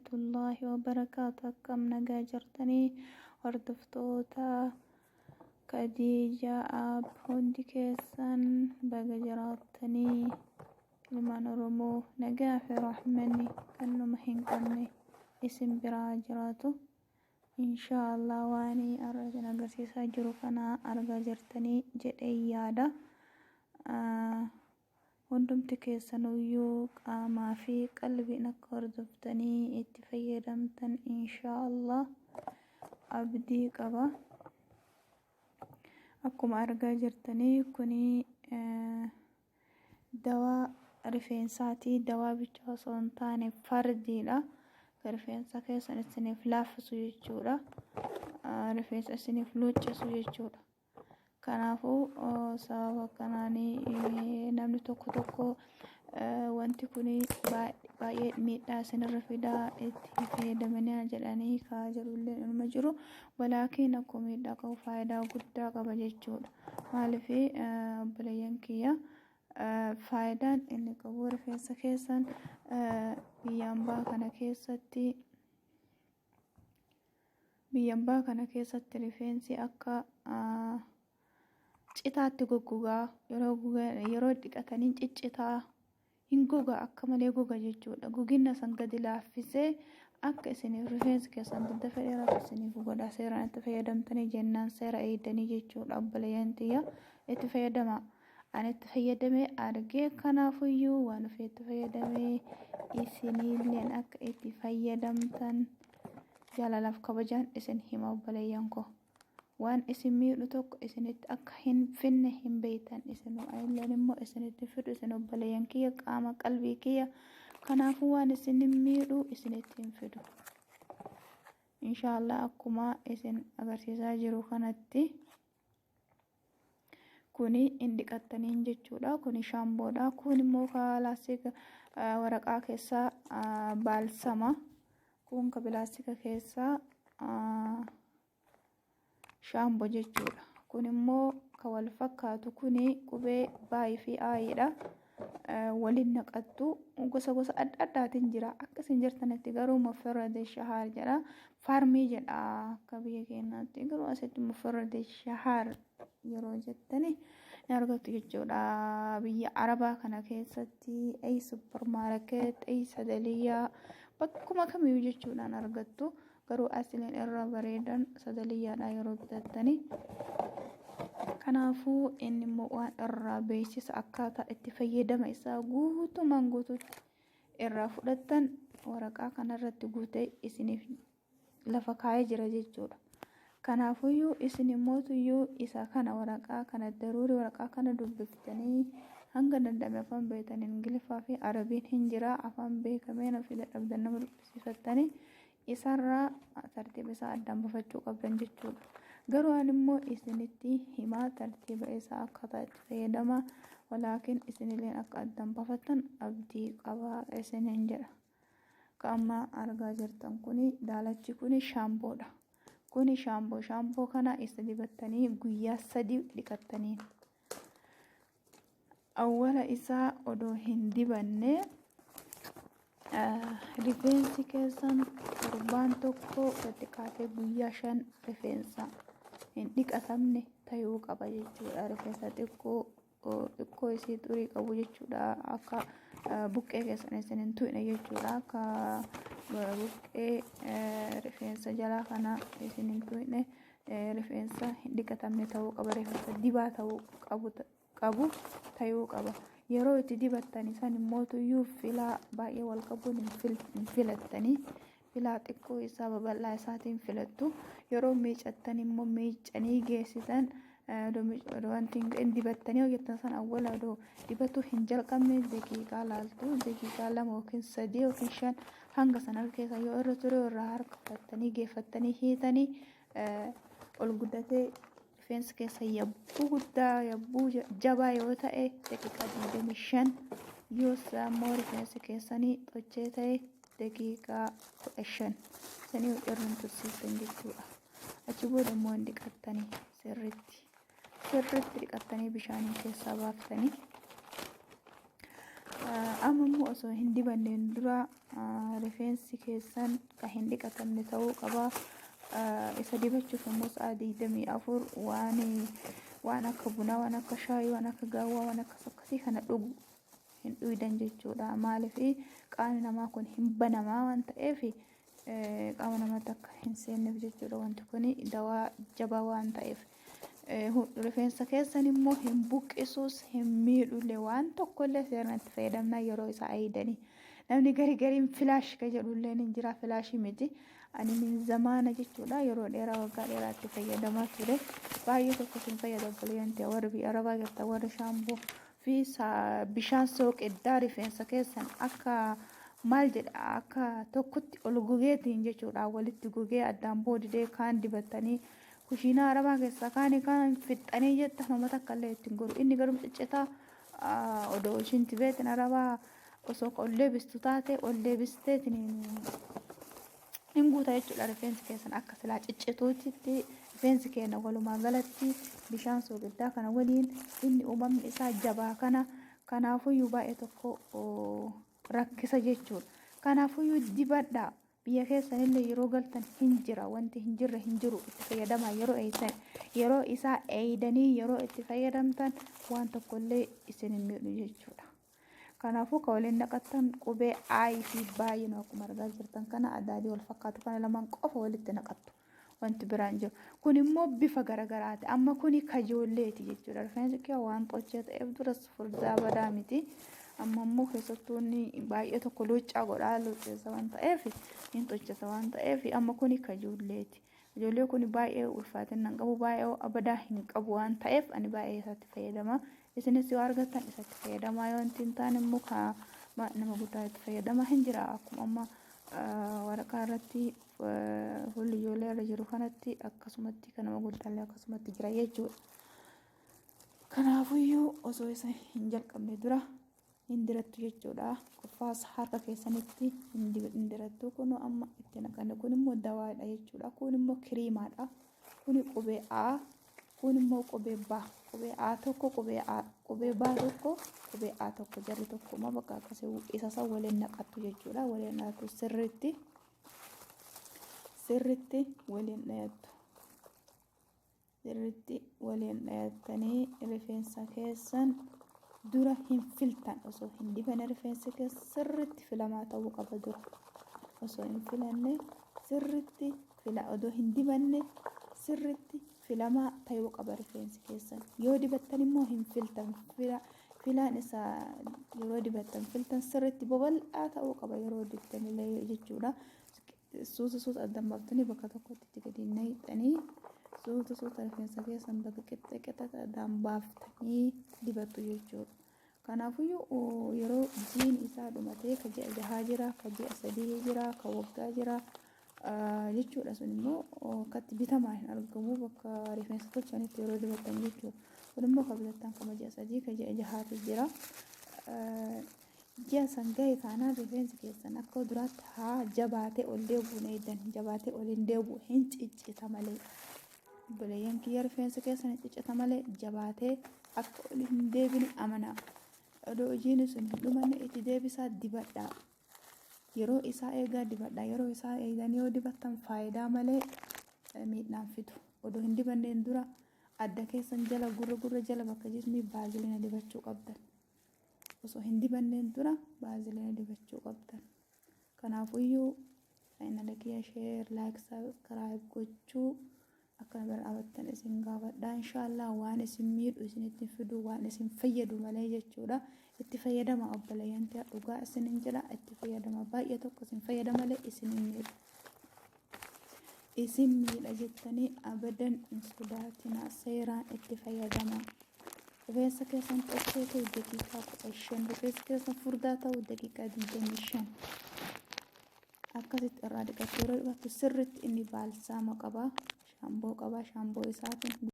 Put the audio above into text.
warahmatullahi wabarakaatu. Akkam nagaa jirtanii hordoftoota Khadija App hundi keessan baga jiraattanii ilmaan Oromoo nagaa fi rahmanni kan numa hin qabne isin biraa jiraatu. Inshaallah waanii arratan agarsiisaa jiru kana argaa jirtanii jedhee yaada. Hundumti keessanuyyuu qaamaa fi qalbiin akka hordoftanii itti fayyadamtan inshaallah abdii qaba. Akkuma argaa jirtanii kuni dawaa rifeensaati. Dawaa bicha osoo hin taane fardiidha. Rifeensa keessan isiniif laaffisu jechuudha. Rifeensa isiniif luuccisu jechuudha. Kanaafuu sababa kanaanii namni tokko wanti kuni baay'ee miidhaa isinirra fidaa itti fayyadamanii jedhanii kaa jirullee ilma jiru. Walaakiin akkuma miidhaa qabu faayidaa guddaa qaba jechuudha. Maaliif obboleeyyan kiyya faayidaan inni qabu rifeensa keessan biyyaan baa kana keessatti rifeensi akka citaatti goggogaa yeroo dhiqatanii ciccitaa hin goga akka malee goga jechuudha. Goginna san gadi laaffisee akka isiniif rifeensi keessan daddafa dheeratu isiniif godha. Seeraan itti fayyadamtanii jennaan seera eegdanii jechuudha. Obboleeyyan tiyya itti fayyadama. Ani itti fayyadamee argee kanaafuyyuu waan ofii itti fayyadamee isinilleen akka itti fayyadamtan jaalalaaf kabajaan isin hima obboleeyyan koo. Waan isin miidhu tokko isinitti akka hin finne hin beektan isinuu ayilleen immoo isinitti fidu isin obboleeyyan kiyya qaama qalbii kiyya. Kanaafuu waan isin hin miidhu isinitti hin fidu. Inshaallah akkuma isin agarsiisaa jiru kanatti kuni indiqattaniin jechuudha. Kuni shaamboodha. Kun immoo laastika waraqaa keessaa baalsama. Kun ka pilaastika keessaa shaamboo jechuudha. Kun immoo ka wal fakkaatu kuni qubee baay'ee fi aayiidha. Waliin naqattu gosa adda addaatiin jira. Akkasiin jirtanitti garuu mufarrad shahaar jedha. Faarmii jedha akka biyya keenyaatti. Garuu asitti mufarrad shahaar yeroo jettani ni argattu jechuudha. Biyya Arabaa kana keessatti ay supermarket ay sadaliyaa bakkuma kamiyyuu jechuudhaan argattu. Garuu asiliin irra bareedan sadaliyyaadha yeroo bitattanii. Kanaafuu inni immoo waan irraa beeksisa akkaataa itti fayyadama isaa guutumaan guutuutti irraa fudhattan waraqaa kanarratti guutee isiniif lafa kaa'ee jira jechuudha. Kanaafuyyuu isin immootuyyuu isa kana waraqaa kana daruuri waraqaa kana dubbiftanii hanga dandame afaan beektan Ingiliffaa fi Arabiin hin jira. Afaan beekameen ofii dadhabdan nama dubbisiifattanii isarraa tartiiba isaa addaan baafachuu qabdan jechuudha. Garuu ani immoo isinitti himaa tartiiba isaa akkaataa itti fayyadama. Walaakiin isinilleen akka addaan baafattan abdii qabaa isiniin jedha. Ka amma argaa jirtan kuni daalachi kuni shaamboodha. Kuni shaamboo kana isa dibattanii guyyaa 3 dhiqattanii. Awwala isaa odoo hin dibanne rifeensi keessan torbaan tokko gadi kaatee guyyaa 5 rifeensa hin dhiqatamne ta'uu qaba jechuudha. Rifeensa xiqqoo isii xurii qabu jechuudha. Akka buqqee keessan isin hin tuqne jechuudha. Akka buqqee rifeensa jalaa kana isin hin tuqne rifeensa hin dhiqatamne ta'uu qaba. Rifeensa dibaa ta'uu qaba. Yeroo itti dibattanii san immootuyyuu filaa baay'ee wal qabuun hin filattanii. Filaa xiqqoo isaa babal'aa isaatiin filattu. Yeroo miicattanii immoo miicanii geessitan wanti hin dibattanii hojjettan san awwala odoo dibatu hin jalqabne daqiiqaa laaltu. Daqiiqaa 2 yookiin 3 yookiin 5 hanga sana keessa yoo irra ture irraa harkifattanii geeffattanii hiitanii ol guddatee rifeensa keessa yabbuu guddaa yabbuu jabaa yoo ta'e daqiiqaa 25 yoo saammoo rifeensi keessanii xochee ta'e daqiiqaa 15 sanii irraan tursiisan jechuudha. Achi booda immoo dhiqattanii sirriitti dhiqattanii bishaaniin keessaa baaftanii amma immoo osoo hin dibanneen dura rifeensi keessan kan hin dhiqatamne ta'uu qaba. Isa dibachuuf immoo sa'a 24 waan akka bunaa, waan akka shaayii, waan akka gaawwaa, waan akkasii kana dhugu hin dhuydan jechuudha. Maaliif qaamni namaa kun hin banamaa waan ta'eef qaama namaatti akka hin seenneef jechuudha. Wanti kun dawaa jabaa waan ta'eef rifeensa keessan immoo hin buqqisuus hin miidhullee waan tokkollee seeraan fayyadamna yeroo isaa eegdanii. Namni gariin filaash ka jedhullee ni jira. Filaashii miti ani min zamaana jechuudha. Yeroo dheeraa waggaa dheeraatti fayyadamaa ture. Baay'ee tokko sin fayyada buleeyyanti warri biyya arabaa jirta warri shaamboo fi bishaan soqiddaa rifeensa keessan akka maal jedha akka tokkotti ol gogeetiin jechuudha. Walitti gogee addaan boodidee kaan dibatanii kushiinaa arabaa keessa kaan fixxanii jetta namata akkallee ittiin goru. Inni garuu ciccitaa odoo ishiin tibeetiin arabaa osoo ollee bistu taate ollee bisteetiin hin guuta jechuudha. Rifeensi keessan akka silaa ciccituutti rifeensi keenya walumaa galatti bishaan soogiddaa kana waliin inni uumamni isaa jabaa kana kanaafuyyuu baay'ee tokko rakkisa jechuudha. Kanaafuyyuu dibadhaa. Biyya keessanillee yeroo galtan hin jira wanti hin jirre hin jiru itti fayyadamaa yeroo isaa eegdanii yeroo itti fayyadamtan waan tokkollee isin hin miidhu jechuudha. Kanaafuu ka waliin naqattan qubee aayii fi baay'een akkuma argaa jirtan kana addaadii wal fakkaatu kana lamaan qofa walitti naqattu wanti biraan jiru. Kun immoo bifa garagaraati. Amma kuni kajoolleeti jechuudha. Rifeensi kee waan qochee ta'eef duras furdaa badaa miti. Amma immoo keessattuuni baay'ee tokko luuccaa godhaa luucceessa waan ta'eef hin tolchisa waan ta'eef amma kuni kajoolleeti. Ijoollee kun baay'ee ulfaatina hin qabu baay'ee abadaa hin qabu waan ta'eef ani baay'ee isatti fayyadama. Isinis yoo argattan isatti fayyadamaa yoo hin taane immoo nama guddaa itti fayyadamaa hin jira. Akkuma amma waraqaa irratti fuulli ijoollee irra jiru kanatti akkasumatti kan nama guddaallee akkasumatti jira jechuudha. Kanaafuyyuu osoo isa hin jalqabne dura hin dirattu jechuudha. Qoffaas harka keessanitti hin dirattu. Kun amma itti naqanne kun immoo dawaadha jechuudha. Kun immoo kiriimaadha. Kun qubee A, kun immoo qubee B. Qubee A tokko, qubee B tokko, qubee A tokko jarri tokko ma bakka akkasii isa san waliin naqattu jechuudha. Waliin naqattu sirriitti waliin dhayattu. Sirriitti waliin dhayattanii rifeensa keessan dura hin filtan osoo hin dibanne rifeensi keessa sirriitti filamaa ta'uu qaba dura. Osoo hin filanne sirriitti odoo hin dibanne sirriitti filamaa ta'uu qaba rifeensi keessan. Yoo dibattan immoo hin filtan. Filaan isaa yeroo dibattan filtan sirriitti babal'aa ta'uu qaba yeroo dibtanillee jechuudha. Suuta addan baaftanii bakka tokkotti itti gadi naqxanii suuta rifeensa keessan bakka qixxeeqxata addaan baaftanii dibattu jechuudha. Kanaafuyyuu yeroo jiin isaa dhumatee ka ji'a 6 jira, ka ji'a 3 jira, ka waggaa jira jechuudha. Sun immoo katti bitamaa hin argamu bakka rifeensa tolchanitti yeroo dibattan jechuudha. Kun immoo ka bitattan kama ji'a 3 ka ji'a 6 jira. Ji'a san ga'e taanaan rifeensi keessan akka duraatti haa jabaatee ol deebi'u eegdan jabaatee ol hin deebi'u hin ciccita malee. Buleeyyan kiyya rifeensa keessan ciccita malee jabaatee akka ol hin deebine amanaa. Odoo hojiin sun hin dhumanne itti deebisaa dibadhaa. Yeroo isaa eegaa dibadhaa. Yeroo isaa eegan yoo dibattan faayidaa malee miidhaan fidu. Odoo hin dibanneen dura adda keessan jala gurra jala bakka jismii baaziliina dibachuu qabdan. Osoo hin dibanneen dura baaziliina dibachuu qabdan. Kanaafuyyuu chaanala kiyya share, like, subscribe gochuu akka bira dhaabbattan isin gaafadha. Inshallah waan isin miidhu isinitti fidu waan isin fayyadu malee jechuudha. Itti fayyadama obboleeyyan dhugaa isinin jedha itti fayyadama baay'ee tokko isin fayyada malee isin hin miidhu. Isin miidha jettanii abadan hin sodaatina seeraan itti fayyadama. Rifeensa keessan qochee ta'u daqiiqaa 15, rifeensa keessan furdaa ta'u daqiiqaa 25. Akkasitti irraa dhiqattee yeroo dhiqattu sirriitti inni baalsaama qaba. Shaamboo qaba. Shaamboo isaatiin